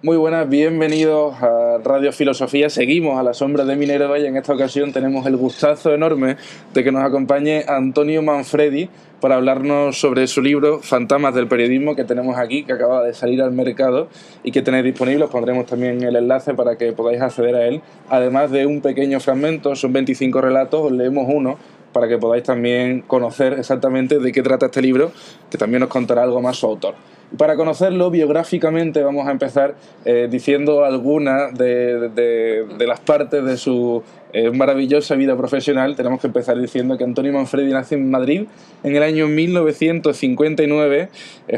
Muy buenas, bienvenidos a Radio Filosofía. Seguimos a la sombra de Minerva y en esta ocasión tenemos el gustazo enorme de que nos acompañe Antonio Manfredi para hablarnos sobre su libro Fantasmas del Periodismo, que tenemos aquí, que acaba de salir al mercado y que tenéis disponible. Os pondremos también el enlace para que podáis acceder a él. Además de un pequeño fragmento, son 25 relatos, os leemos uno para que podáis también conocer exactamente de qué trata este libro, que también os contará algo más su autor. Para conocerlo biográficamente vamos a empezar diciendo algunas de las partes de su maravillosa vida profesional. Tenemos que empezar diciendo que Antonio Manfredi nació en Madrid en el año 1959,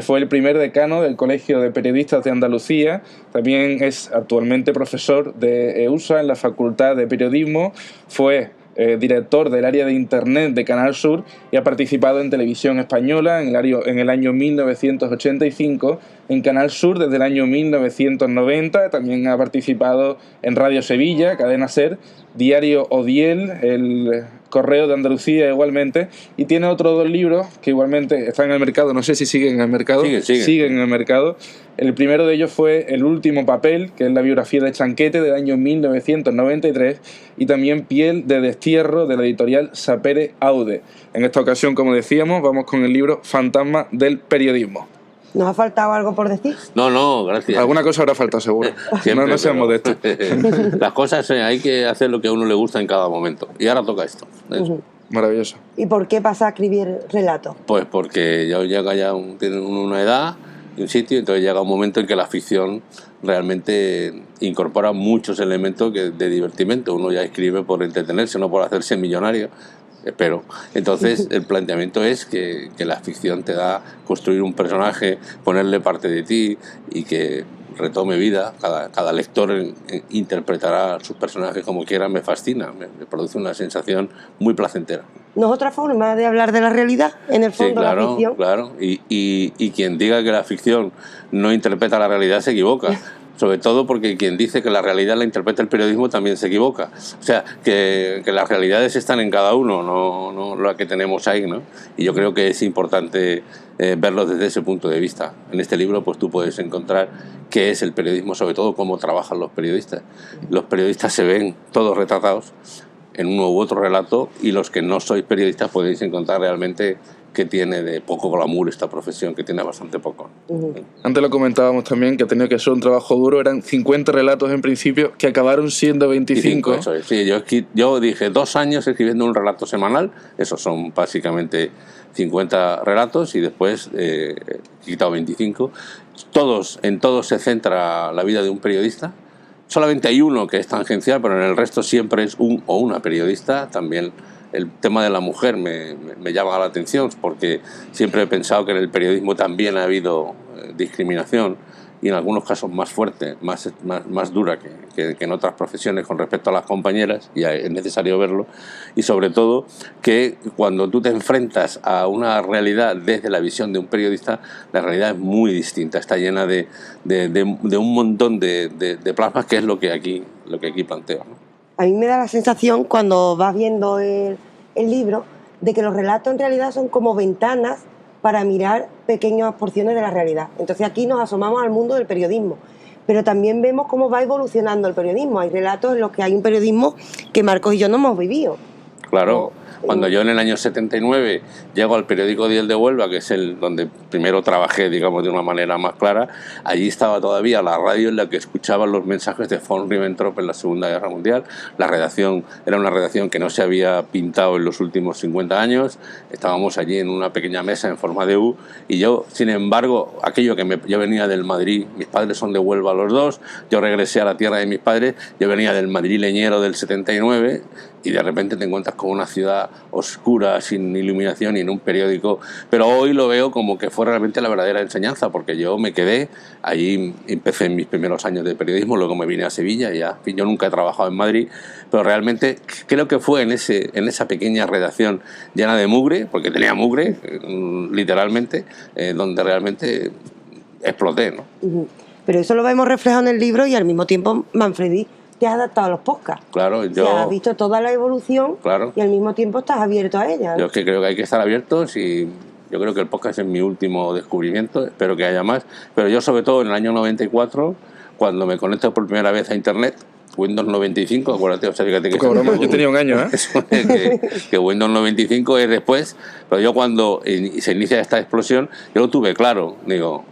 fue el primer decano del Colegio de Periodistas de Andalucía, también es actualmente profesor de EUSA en la Facultad de Periodismo, fue director del área de Internet de Canal Sur y ha participado en Televisión Española en el año 1985, en Canal Sur desde el año 1990, también ha participado en Radio Sevilla, Cadena SER, Diario Odiel, el Correo de Andalucía igualmente, y tiene otros dos libros que igualmente están en el mercado, no sé si siguen en el mercado. Siguen en el mercado. El primero de ellos fue El último papel, que es la biografía de Chanquete del año 1993, y también Piel de destierro de la editorial Sapere Aude. En esta ocasión, como decíamos, vamos con el libro Fantasmas del Periodismo. ¿Nos ha faltado algo por decir? No, gracias. Alguna cosa habrá faltado, seguro. Siempre, no seas modesto. Las cosas hay que hacer lo que a uno le gusta en cada momento. Y ahora toca esto. Maravilloso. ¿Y por qué pasa a escribir relatos? Pues porque ya llega tiene una edad y un sitio, entonces llega un momento en que la ficción realmente incorpora muchos elementos de divertimento. Uno ya escribe por entretenerse, no por hacerse millonario. Espero. Entonces el planteamiento es que la ficción te da construir un personaje, ponerle parte de ti y que retome vida. Cada lector interpretará sus personajes como quiera. Me fascina, me produce una sensación muy placentera. ¿No es otra forma de hablar de la realidad, en el fondo, sí, claro, la ficción? Claro, y quien diga que la ficción no interpreta la realidad se equivoca. Sobre todo porque quien dice que la realidad la interpreta el periodismo también se equivoca. O sea, que las realidades están en cada uno, no la que tenemos ahí, ¿no? Y yo creo que es importante verlo desde ese punto de vista. En este libro pues tú puedes encontrar qué es el periodismo, sobre todo cómo trabajan los periodistas. Los periodistas se ven todos retratados en uno u otro relato y los que no sois periodistas podéis encontrar realmente que tiene de poco glamour esta profesión, que tiene bastante poco. Antes lo comentábamos también, que ha tenido que ser un trabajo duro, eran 50 relatos en principio, que acabaron siendo 25. Eso es. Sí, yo dije 2 años escribiendo un relato semanal, esos son básicamente 50 relatos, y después he quitado 25. En todos se centra la vida de un periodista. Solamente hay uno que es tangencial, pero en el resto siempre es un o una periodista. También el tema de la mujer me llama la atención, porque siempre he pensado que en el periodismo también ha habido discriminación, y en algunos casos más fuerte, más dura que en otras profesiones con respecto a las compañeras, y es necesario verlo. Y sobre todo que cuando tú te enfrentas a una realidad desde la visión de un periodista, la realidad es muy distinta, está llena de un montón de plasmas, que es lo que aquí planteo, ¿no? A mí me da la sensación, cuando vas viendo el libro, de que los relatos en realidad son como ventanas para mirar pequeñas porciones de la realidad. Entonces aquí nos asomamos al mundo del periodismo, pero también vemos cómo va evolucionando el periodismo. Hay relatos en los que hay un periodismo que Marcos y yo no hemos vivido. Claro. Cuando yo en el año 79 llego al periódico Diel de Huelva, que es donde primero trabajé, digamos, de una manera más clara, allí estaba todavía la radio en la que escuchaban los mensajes de von Ribbentrop en la Segunda Guerra Mundial. La redacción era una redacción que no se había pintado en los últimos 50 años. Estábamos allí en una pequeña mesa en forma de U, y yo, sin embargo, yo venía del Madrid, mis padres son de Huelva los dos, yo regresé a la tierra de mis padres, yo venía del Madrid leñero del 79, y de repente te encuentras con una ciudad oscura, sin iluminación, y en un periódico. Pero hoy lo veo como que fue realmente la verdadera enseñanza, porque yo me quedé allí, empecé en mis primeros años de periodismo, luego me vine a Sevilla, y ya, en fin, yo nunca he trabajado en Madrid, pero realmente creo que fue en esa pequeña redacción llena de mugre, porque tenía mugre, literalmente, donde realmente exploté, ¿no? Pero eso lo vemos reflejado en el libro, y al mismo tiempo Manfredi te has adaptado a los podcasts. Claro, has visto toda la evolución, claro, y al mismo tiempo estás abierto a ella, ¿no? Yo es que creo que hay que estar abiertos, y yo creo que el podcast es mi último descubrimiento, espero que haya más. Pero yo, sobre todo, en el año 94, cuando me conecto por primera vez a Internet, Windows 95, acuérdate, o sea, fíjate que... Yo tenía un año, que Windows 95 es después, pero yo cuando se inicia esta explosión, yo lo tuve claro, digo,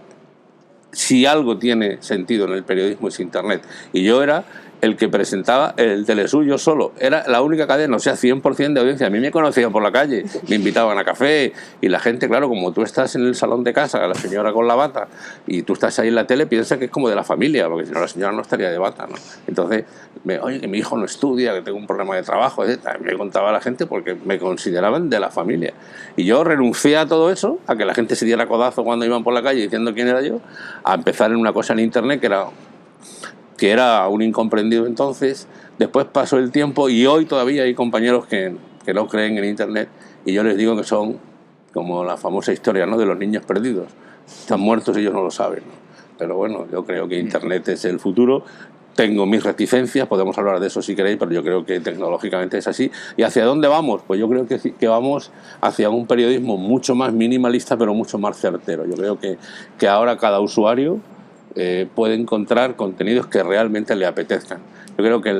si algo tiene sentido en el periodismo es Internet. Y yo era el que presentaba el Telesuyo solo. Era la única cadena, o sea, 100% de audiencia. A mí me conocían por la calle, me invitaban a café y la gente, claro, como tú estás en el salón de casa, la señora con la bata, y tú estás ahí en la tele, piensa que es como de la familia, porque si no la señora no estaría de bata, ¿no? Entonces, oye, que mi hijo no estudia, que tengo un problema de trabajo, etc. Me contaba la gente porque me consideraban de la familia. Y yo renuncié a todo eso, a que la gente se diera codazo cuando iban por la calle diciendo quién era yo, a empezar en una cosa en Internet que era un incomprendido entonces. Después pasó el tiempo y hoy todavía hay compañeros que no creen en Internet, y yo les digo que son como la famosa historia, ¿no?, de los niños perdidos. Están muertos y ellos no lo saben, ¿no? Pero bueno, yo creo que Internet es el futuro. Tengo mis reticencias, podemos hablar de eso si queréis, pero yo creo que tecnológicamente es así. ¿Y hacia dónde vamos? Pues yo creo que vamos hacia un periodismo mucho más minimalista, pero mucho más certero. Yo creo que ahora cada usuario puede encontrar contenidos que realmente le apetezcan. Yo creo que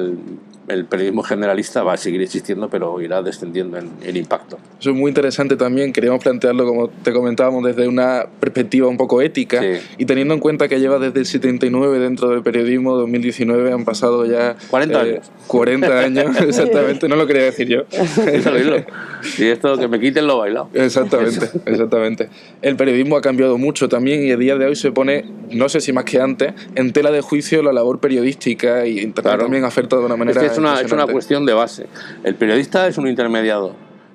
el periodismo generalista va a seguir existiendo, pero irá descendiendo en impacto. Eso es muy interesante también. Queríamos plantearlo, como te comentábamos, desde una perspectiva un poco ética, sí. Y teniendo en cuenta que lleva desde el 79 dentro del periodismo, 2019 han pasado ya 40 años. 40 años, exactamente, no lo quería decir yo. Y esto que me quiten lo bailado. Exactamente. El periodismo ha cambiado mucho también, y a día de hoy se pone, no sé si más que antes, en tela de juicio la labor periodística, y Internet también afecta de una manera... Es una cuestión de base. El periodista es un intermediador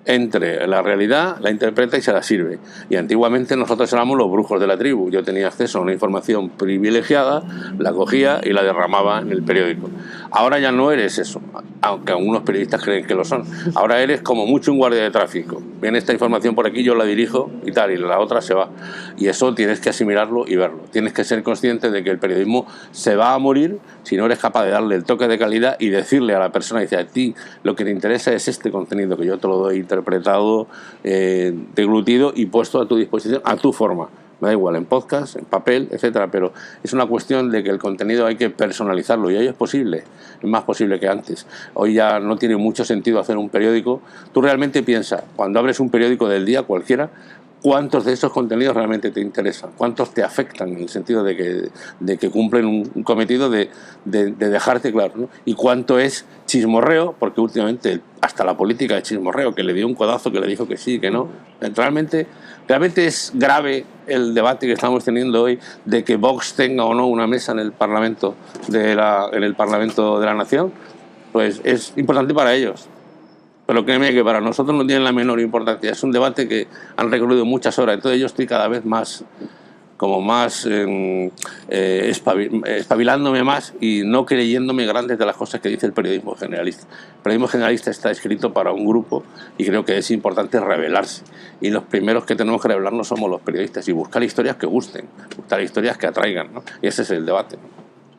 entre la realidad, la interpreta y se la sirve. Y antiguamente nosotros éramos los brujos de la tribu. Yo tenía acceso a una información privilegiada, la cogía y la derramaba en el periódico. Ahora ya no eres eso, aunque algunos periodistas creen que lo son. Ahora eres como mucho un guardia de tráfico. Viene esta información por aquí, yo la dirijo y tal, y la otra se va. Y eso tienes que asimilarlo y verlo. Tienes que ser consciente de que el periodismo se va a morir si no eres capaz de darle el toque de calidad y decirle a la persona, dice, a ti lo que te interesa es este contenido que yo te lo doy interpretado, deglutido y puesto a tu disposición, a tu forma. Me da igual, en podcast, en papel, etcétera, pero es una cuestión de que el contenido hay que personalizarlo, y hoy es posible, es más posible que antes. Hoy ya no tiene mucho sentido hacer un periódico. Tú realmente piensas, cuando abres un periódico del día cualquiera, ¿cuántos de esos contenidos realmente te interesan? ¿Cuántos te afectan en el sentido de que cumplen un cometido de dejarte claro, ¿no? ¿Y cuánto es chismorreo? Porque últimamente hasta la política de chismorreo, que le dio un codazo, que le dijo que sí, que no. Realmente es grave el debate que estamos teniendo hoy de que Vox tenga o no una mesa en el Parlamento de la Nación. Pues es importante para ellos. Pero créeme que para nosotros no tiene la menor importancia. Es un debate que han recorrido muchas horas. Entonces yo estoy cada vez más espabilándome más y no creyéndome grandes de las cosas que dice el periodismo generalista. El periodismo generalista está escrito para un grupo y creo que es importante revelarse. Y los primeros que tenemos que revelarnos somos los periodistas y buscar historias que gusten, buscar historias que atraigan, ¿no? Y ese es el debate, ¿no?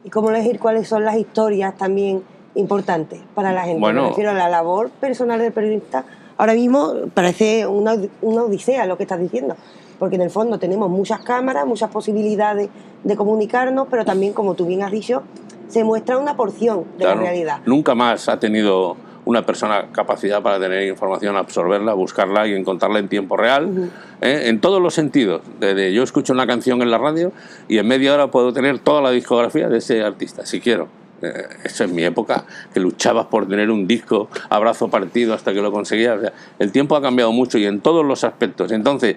¿Y cómo elegir cuáles son las historias también importante para la gente? Bueno, me refiero a la labor personal del periodista. Ahora mismo parece una odisea lo que estás diciendo, porque en el fondo tenemos muchas cámaras, muchas posibilidades de comunicarnos, pero también, como tú bien has dicho, se muestra una porción de la realidad. Nunca más ha tenido una persona capacidad para tener información, absorberla, buscarla y encontrarla en tiempo real, en todos los sentidos. Yo escucho una canción en la radio y en media hora puedo tener toda la discografía de ese artista, si quiero. Eso es mi época, que luchabas por tener un disco a brazo partido hasta que lo conseguías. O sea, el tiempo ha cambiado mucho y en todos los aspectos. Entonces,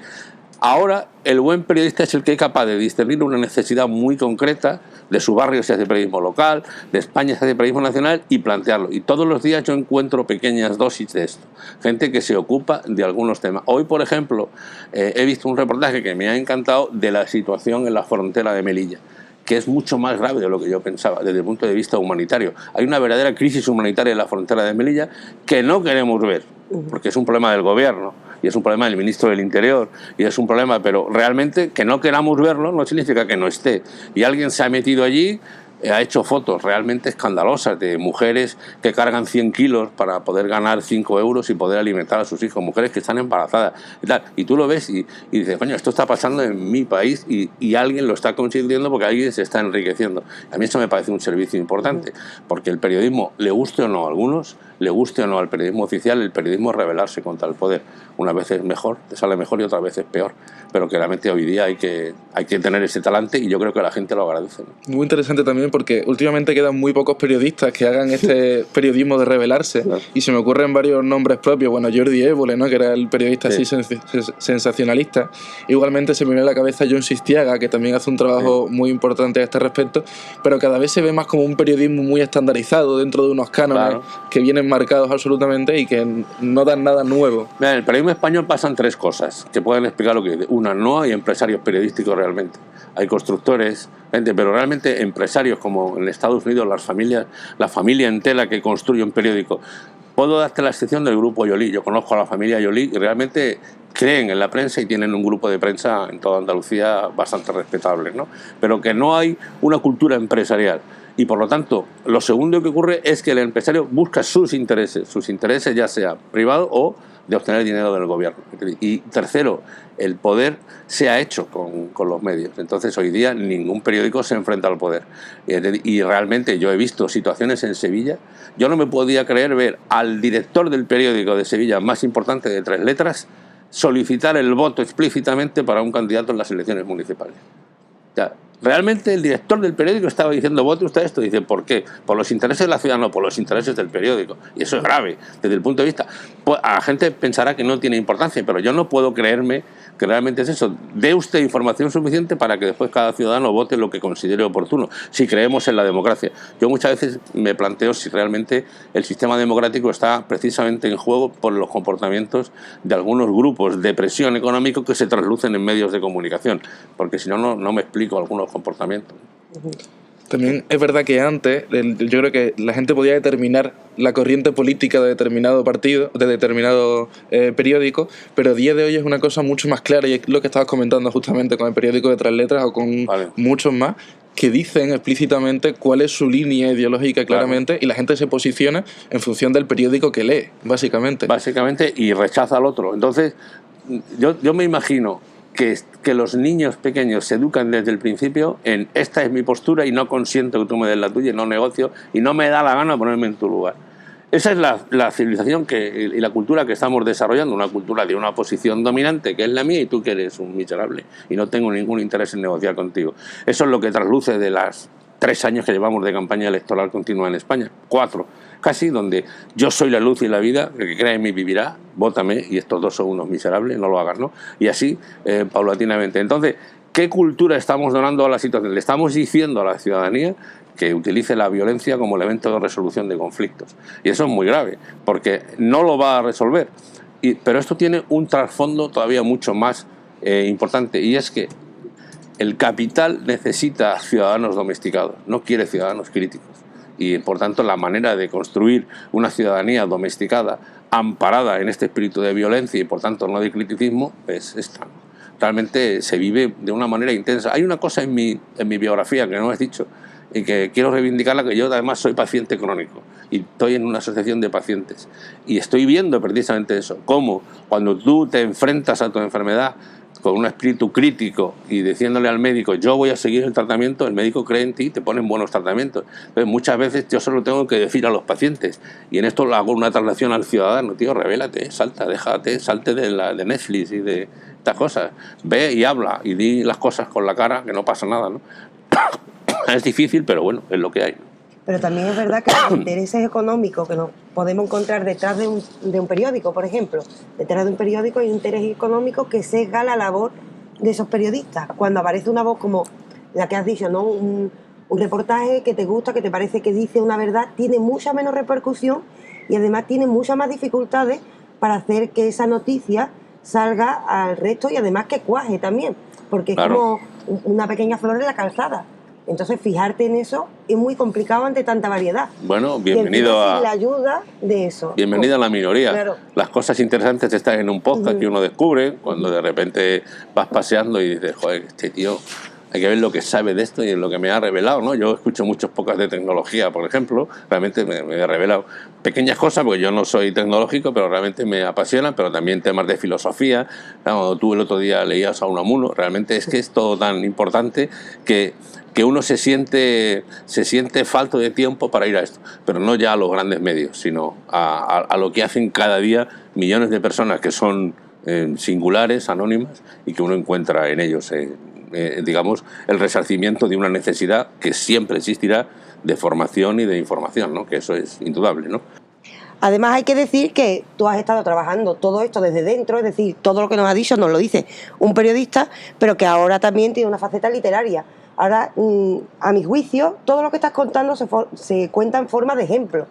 ahora el buen periodista es el que es capaz de discernir una necesidad muy concreta de su barrio, si hace periodismo local, de España si hace periodismo nacional, y plantearlo. Y todos los días yo encuentro pequeñas dosis de esto. Gente que se ocupa de algunos temas. Hoy, por ejemplo, he visto un reportaje que me ha encantado de la situación en la frontera de Melilla, que es mucho más grave de lo que yo pensaba desde el punto de vista humanitario. Hay una verdadera crisis humanitaria en la frontera de Melilla que no queremos ver, porque es un problema del gobierno y es un problema del ministro del Interior y es un problema, pero realmente que no queramos verlo no significa que no esté. Y alguien se ha metido allí ha hecho fotos realmente escandalosas de mujeres que cargan 100 kilos para poder ganar 5 euros y poder alimentar a sus hijos, mujeres que están embarazadas y tal. Y tú lo ves y dices, coño, esto está pasando en mi país y alguien lo está consiguiendo porque alguien se está enriqueciendo. A mí eso me parece un servicio importante, porque el periodismo, le guste o no a algunos, le guste o no al periodismo oficial, el periodismo es rebelarse contra el poder. Una vez es mejor, te sale mejor y otra vez es peor. Pero que realmente hoy día hay que tener ese talante y yo creo que la gente lo agradece, ¿no? Muy interesante también porque últimamente quedan muy pocos periodistas que hagan este periodismo de rebelarse, Claro. y se me ocurren varios nombres propios. Bueno, Jordi Évole, ¿no?, que era el periodista así sensacionalista. Igualmente se me viene a la cabeza Jon Sistiaga, que también hace un trabajo muy importante a este respecto, pero cada vez se ve más como un periodismo muy estandarizado dentro de unos cánones que vienen marcados absolutamente y que no dan nada nuevo. Mira, en el periodismo español pasan tres cosas que pueden explicar lo que dice. Una, no hay empresarios periodísticos realmente. Hay constructores, gente, pero realmente empresarios como en Estados Unidos, la familia entera que construye un periódico. Puedo darte la excepción del grupo Yolí. Yo conozco a la familia Yolí y realmente creen en la prensa y tienen un grupo de prensa en toda Andalucía bastante respetable, ¿no? Pero que no hay una cultura empresarial. Y por lo tanto, lo segundo que ocurre es que el empresario busca sus intereses ya sea privado o de obtener dinero del gobierno. Y tercero, el poder se ha hecho con los medios. Entonces hoy día ningún periódico se enfrenta al poder. Y realmente yo he visto situaciones en Sevilla. Yo no me podía creer ver al director del periódico de Sevilla más importante de 3 letras solicitar el voto explícitamente para un candidato en las elecciones municipales. O sea, realmente el director del periódico estaba diciendo, vote usted esto. Dice, ¿por qué? ¿Por los intereses de la ciudad? No, por los intereses del periódico. Y eso es grave desde el punto de vista. Pues a la gente pensará que no tiene importancia, pero yo no puedo creerme que realmente es eso. Dé usted información suficiente para que después cada ciudadano vote lo que considere oportuno, si creemos en la democracia. Yo muchas veces me planteo si realmente el sistema democrático está precisamente en juego por los comportamientos de algunos grupos de presión económico que se traslucen en medios de comunicación, porque si no, no me explico algunos comportamientos. También es verdad que antes yo creo que la gente podía determinar la corriente política de determinado partido, de determinado periódico, pero a día de hoy es una cosa mucho más clara, y es lo que estabas comentando justamente con el periódico de 3 letras o con muchos más, que dicen explícitamente cuál es su línea ideológica claramente, y la gente se posiciona en función del periódico que lee, básicamente. Básicamente, y rechaza al otro. Entonces, yo me imagino que los niños pequeños se educan desde el principio en esta es mi postura y no consiento que tú me des la tuya y no negocio y no me da la gana ponerme en tu lugar. Esa es la civilización y la cultura que estamos desarrollando, una cultura de una posición dominante que es la mía y tú que eres un miserable y no tengo ningún interés en negociar contigo. Eso es lo que trasluce de las 3 años que llevamos de campaña electoral continua en España, 4 casi, donde yo soy la luz y la vida, el que crea en mí vivirá, vótame y estos dos son unos miserables, no lo hagas, ¿no? Y así, paulatinamente. Entonces, ¿qué cultura estamos donando a la situación? Le estamos diciendo a la ciudadanía que utilice la violencia como elemento de resolución de conflictos. Y eso es muy grave, porque no lo va a resolver. Pero esto tiene un trasfondo todavía mucho más importante, y es que el capital necesita ciudadanos domesticados, no quiere ciudadanos críticos. Y por tanto la manera de construir una ciudadanía domesticada, amparada en este espíritu de violencia y por tanto no de criticismo, es esta. Realmente se vive de una manera intensa. Hay una cosa en mi biografía que no he dicho y que quiero reivindicarla, que yo además soy paciente crónico y estoy en una asociación de pacientes y estoy viendo precisamente eso, cómo cuando tú te enfrentas a tu enfermedad con un espíritu crítico y diciéndole al médico yo voy a seguir el tratamiento, el médico cree en ti y te ponen buenos tratamientos. Entonces muchas veces yo solo tengo que decir a los pacientes, y en esto lo hago una traslación al ciudadano, tío, revélate, salta, déjate, salte de Netflix y de estas cosas, ve y habla y di las cosas con la cara, que no pasa nada, ¿no? Es difícil, pero bueno, es lo que hay, ¿no? Pero también es verdad que los intereses económicos que nos podemos encontrar detrás de un periódico, por ejemplo, detrás de un periódico hay un interés económico que sesga la labor de esos periodistas. Cuando aparece una voz como la que has dicho, ¿no? Un reportaje que te gusta, que te parece que dice una verdad, tiene mucha menos repercusión y además tiene muchas más dificultades para hacer que esa noticia salga al resto y además que cuaje también, porque es como una pequeña flor en la calzada. Entonces, fijarte en eso es muy complicado ante tanta variedad. Bueno, bienvenido a la ayuda de eso. Bienvenida a la minoría. Claro. Las cosas interesantes están en un podcast que uno descubre cuando de repente vas paseando y dices, joder, este tío hay que ver lo que sabe de esto y lo que me ha revelado, ¿no? Yo escucho muchos podcasts de tecnología, por ejemplo, realmente me he revelado pequeñas cosas, porque yo no soy tecnológico, pero realmente me apasionan, pero también temas de filosofía. Cuando tú el otro día leías a Unamuno, realmente es que es todo tan importante que uno se siente falto de tiempo para ir a esto, pero no ya a los grandes medios, sino a lo que hacen cada día millones de personas que son singulares, anónimas, y que uno encuentra en ellos, digamos, el resarcimiento de una necesidad que siempre existirá de formación y de información, ¿no? Que eso es indudable, ¿no? Además hay que decir que tú has estado trabajando todo esto desde dentro, es decir, todo lo que nos ha dicho nos lo dice un periodista, pero que ahora también tiene una faceta literaria. Ahora, a mi juicio, todo lo que estás contando se cuenta en forma de ejemplo.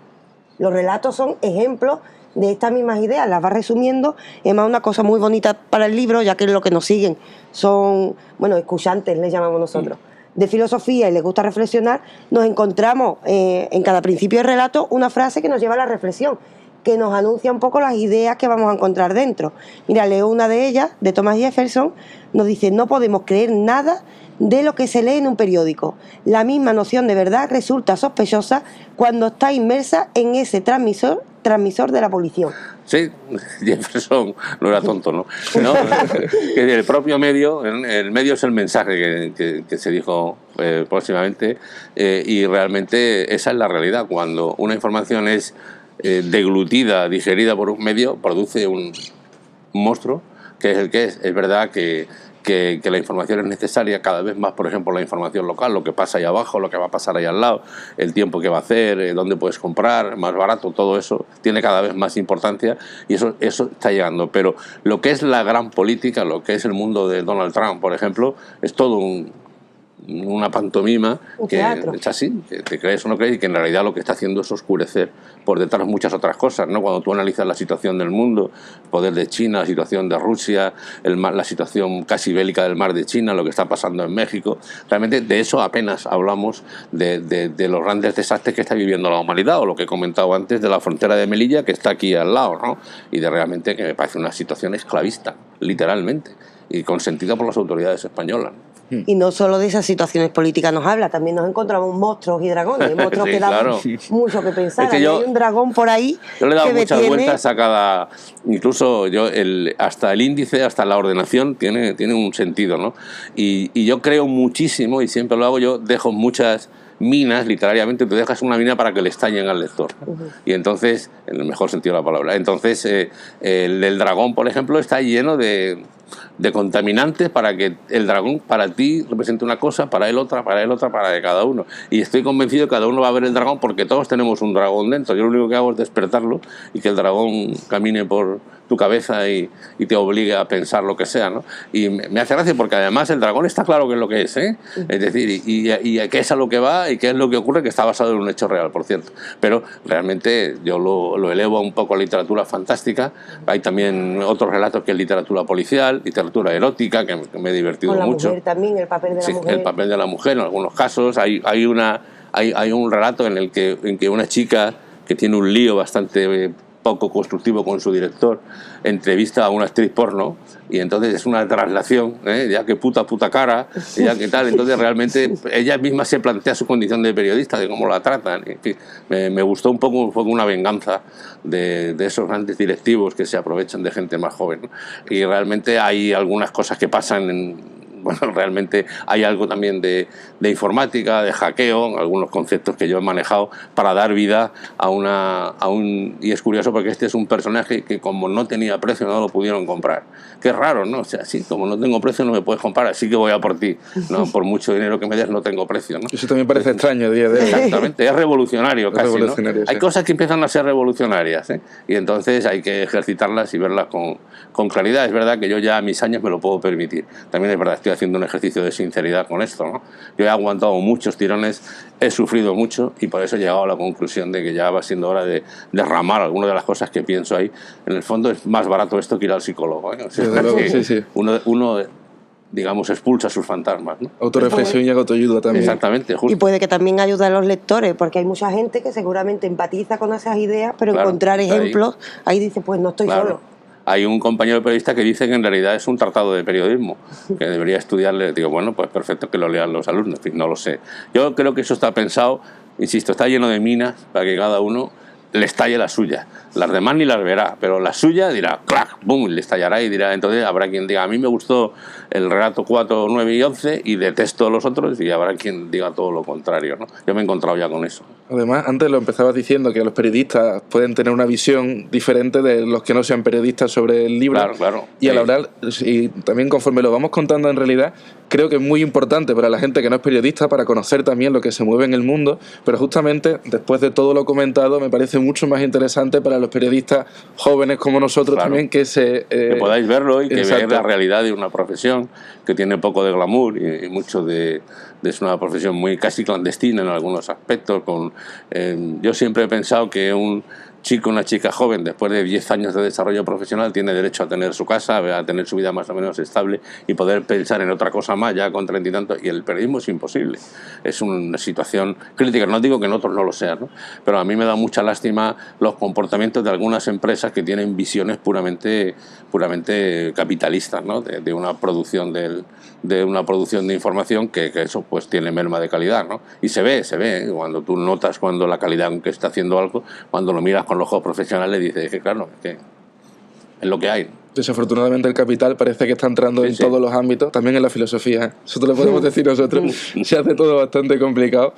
Los relatos son ejemplos de estas mismas ideas, las va resumiendo. Es más, una cosa muy bonita para el libro, ya que lo que nos siguen son, bueno, escuchantes, les llamamos nosotros, de filosofía y les gusta reflexionar, nos encontramos en cada principio de relato una frase que nos lleva a la reflexión, que nos anuncia un poco las ideas que vamos a encontrar dentro. Mira, leo una de ellas, de Thomas Jefferson, nos dice: no podemos creer nada de lo que se lee en un periódico. La misma noción de verdad resulta sospechosa cuando está inmersa en ese transmisor de la abolición. Sí, Jefferson no era tonto, ¿no? ¿No? Que el propio medio, el medio es el mensaje que se dijo próximamente, y realmente esa es la realidad. Cuando una información es deglutida, digerida por un medio, produce un monstruo que es el que es. Es verdad que la información es necesaria cada vez más, por ejemplo, la información local, lo que pasa ahí abajo, lo que va a pasar ahí al lado, el tiempo que va a hacer, dónde puedes comprar, más barato, todo eso tiene cada vez más importancia, y eso está llegando. Pero lo que es la gran política, lo que es el mundo de Donald Trump, por ejemplo, es todo una pantomima que es así, que te crees o no crees, y que en realidad lo que está haciendo es oscurecer por detrás muchas otras cosas, ¿no? Cuando tú analizas la situación del mundo, el poder de China, la situación de Rusia, la situación casi bélica del mar de China, lo que está pasando en México, realmente de eso apenas hablamos, de los grandes desastres que está viviendo la humanidad, o lo que he comentado antes de la frontera de Melilla, que está aquí al lado, ¿no? Y de realmente que me parece una situación esclavista, literalmente, y consentida por las autoridades españolas, ¿no? Y no solo de esas situaciones políticas nos habla, también nos encontramos monstruos y dragones, monstruos Sí, que dan claro. mucho que pensar. Es que hay un dragón por ahí. Yo le he dado que muchas vueltas a cada... Incluso hasta el índice, hasta la ordenación tiene un sentido, ¿no? Y yo creo muchísimo, y siempre lo hago, yo dejo muchas minas, literariamente, tú dejas una mina para que le estallen al lector. Y entonces, en el mejor sentido de la palabra, entonces el dragón, por ejemplo, está lleno de contaminantes para que el dragón para ti represente una cosa, para él otra, para de cada uno. Y estoy convencido que cada uno va a ver el dragón, porque todos tenemos un dragón dentro. Yo lo único que hago es despertarlo y que el dragón camine por tu cabeza y te obligue a pensar lo que sea, ¿no? Y me hace gracia porque además el dragón está claro qué es lo que es, ¿eh? Es decir, y qué es a lo que va y qué es lo que ocurre, que está basado en un hecho real, por cierto. Pero realmente yo lo elevo un poco a literatura fantástica. Hay también otros relatos que es literatura policial, literatura erótica, que me he divertido con la mucho. Mujer también, el papel de la mujer. El papel de la mujer en algunos casos. Hay un relato en que una chica que tiene un lío bastante poco constructivo con su director entrevista a una actriz porno, y entonces es una traslación, ya que puta cara, ya que tal. Entonces realmente ella misma se plantea su condición de periodista, de cómo la tratan. En fin, me gustó un poco una venganza de esos grandes directivos que se aprovechan de gente más joven, ¿no? Y realmente hay algunas cosas que pasan bueno, realmente hay algo también de informática, de hackeo, algunos conceptos que yo he manejado para dar vida a un... Y es curioso porque este es un personaje que, como no tenía precio, no lo pudieron comprar. Qué raro, ¿no? O sea, sí, como no tengo precio no me puedes comprar, así que voy a por ti. No, por mucho dinero que me des no tengo precio, ¿no? Eso también parece extraño a día de hoy. Exactamente, es revolucionario casi, revolucionario, ¿no? sí. Hay cosas que empiezan a ser revolucionarias, ¿eh? Y entonces hay que ejercitarlas y verlas con claridad. Es verdad que yo ya a mis años me lo puedo permitir. También es verdad, estoy haciendo un ejercicio de sinceridad con esto, ¿no? Yo he aguantado muchos tirones, he sufrido mucho, y por eso he llegado a la conclusión de que ya va siendo hora de derramar algunas de las cosas que pienso ahí. En el fondo es más barato esto que ir al psicólogo, ¿eh? O sea, Desde luego, sí. Uno, digamos, expulsa sus fantasmas, ¿no? Autoreflexión y autoayuda también. Exactamente, justo. Y puede que también ayude a los lectores, porque hay mucha gente que seguramente empatiza con esas ideas, pero Claro, encontrar está ahí. ejemplos, ahí dice, pues no estoy Claro. solo. hay un compañero periodista que dice que en realidad es un tratado de periodismo, que debería estudiarle. Digo, bueno, pues perfecto que lo lean los alumnos, en fin, no lo sé. Yo creo que eso está pensado, insisto, está lleno de minas para que cada uno le estalle la suya. Las demás ni las verá, pero la suya dirá, ¡clac! ¡Bum! Le estallará y dirá, entonces habrá quien diga, a mí me gustó el relato 4, 9 y 11 y detesto los otros, y habrá quien diga todo lo contrario, ¿no? Yo me he encontrado ya con eso. Además, antes lo empezabas diciendo, que los periodistas pueden tener una visión diferente de los que no sean periodistas sobre el libro. Claro, claro. Y al hablar, y también conforme lo vamos contando en realidad, creo que es muy importante para la gente que no es periodista, para conocer también lo que se mueve en el mundo, pero justamente después de todo lo comentado me parece mucho más interesante para los periodistas jóvenes como nosotros, claro, también que que podáis verlo y que veáis la realidad de una profesión que tiene poco de glamour y mucho de es una profesión muy casi clandestina en algunos aspectos. Yo siempre he pensado que un chico, una chica joven, después de 10 años de desarrollo profesional, tiene derecho a tener su casa, a tener su vida más o menos estable y poder pensar en otra cosa más ya con 30 y tantos. Y el periodismo es imposible. Es una situación crítica. No digo que en otros no lo sean, ¿no? Pero a mí me da mucha lástima los comportamientos de algunas empresas que tienen visiones puramente capitalistas, ¿no? De una producción de información que eso pues tiene merma de calidad, ¿no? Y se ve, ¿eh? Cuando tú notas cuando la calidad con que está haciendo algo, cuando lo miras con los ojos profesionales, dices que claro, que es lo que hay. Desafortunadamente el capital parece que está entrando en todos los ámbitos, también en la filosofía. Eso te lo podemos decir nosotros. Se hace todo bastante complicado.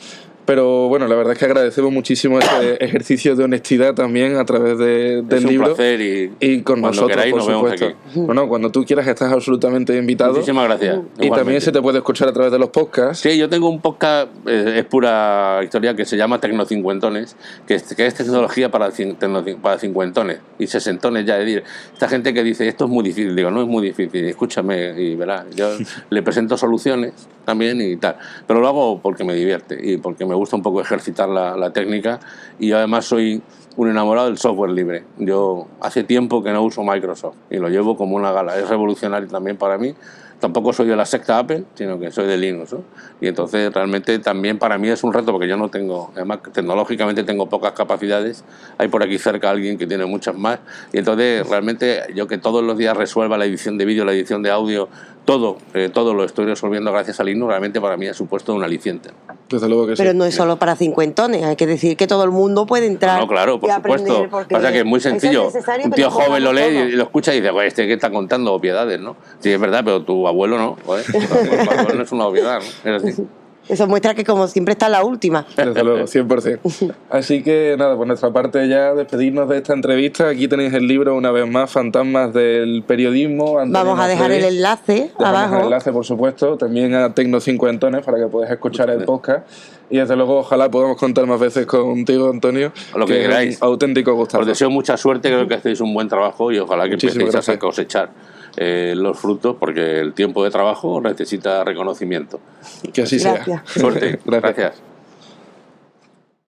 Pero bueno, la verdad es que agradecemos muchísimo ese ejercicio de honestidad también a través del libro. Es un placer y con nosotros, queráis, por supuesto. Bueno, cuando tú quieras estás absolutamente invitado. Muchísimas gracias. Y igualmente. También se te puede escuchar a través de los podcasts. Sí, yo tengo un podcast, es pura historia, que se llama Tecnocincuentones, que es tecnología para cincuentones y sesentones ya. Es decir, esta gente que dice, esto es muy difícil, digo, no es muy difícil, escúchame y verás. Yo le presento soluciones también y tal, pero lo hago porque me divierte y porque me gusta un poco ejercitar la técnica, y además soy un enamorado del software libre. Yo hace tiempo que no uso Microsoft y lo llevo como una gala, es revolucionario también para mí. Tampoco soy de la secta Apple, sino que soy de Linux, ¿no? Y entonces realmente también para mí es un reto, porque yo no tengo, además tecnológicamente tengo pocas capacidades, hay por aquí cerca alguien que tiene muchas más, y entonces realmente yo que todos los días resuelva la edición de vídeo, la edición de audio, todo lo estoy resolviendo gracias a Linux, realmente para mí ha supuesto un aliciente. Desde luego que sí. Pero no es solo para cincuentones, hay que decir que todo el mundo puede entrar. No, claro, por supuesto. Pasa que es muy sencillo. Un tío joven lo lee y lo escucha y dice, pues ¿qué está contando? Obviedades, ¿no? Sí, es verdad, pero tu abuelo no. Joder, tu abuelo no es una obviedad, ¿no? Es así. Eso muestra que como siempre está la última. Desde luego, 100%. Así que nada, por nuestra parte ya despedirnos de esta entrevista. Aquí tenéis el libro una vez más, Fantasmas del Periodismo. Vamos a dejar el enlace abajo. El enlace, por supuesto, también a Tecnocincuentones para que podáis escuchar el podcast. Y desde luego ojalá podamos contar más veces contigo, Antonio. Lo que queráis. Es un auténtico gustazo. Os deseo mucha suerte, creo que hacéis un buen trabajo y ojalá que empecéis a cosechar los frutos, porque el tiempo de trabajo necesita reconocimiento. Que así sea. Suerte. Gracias.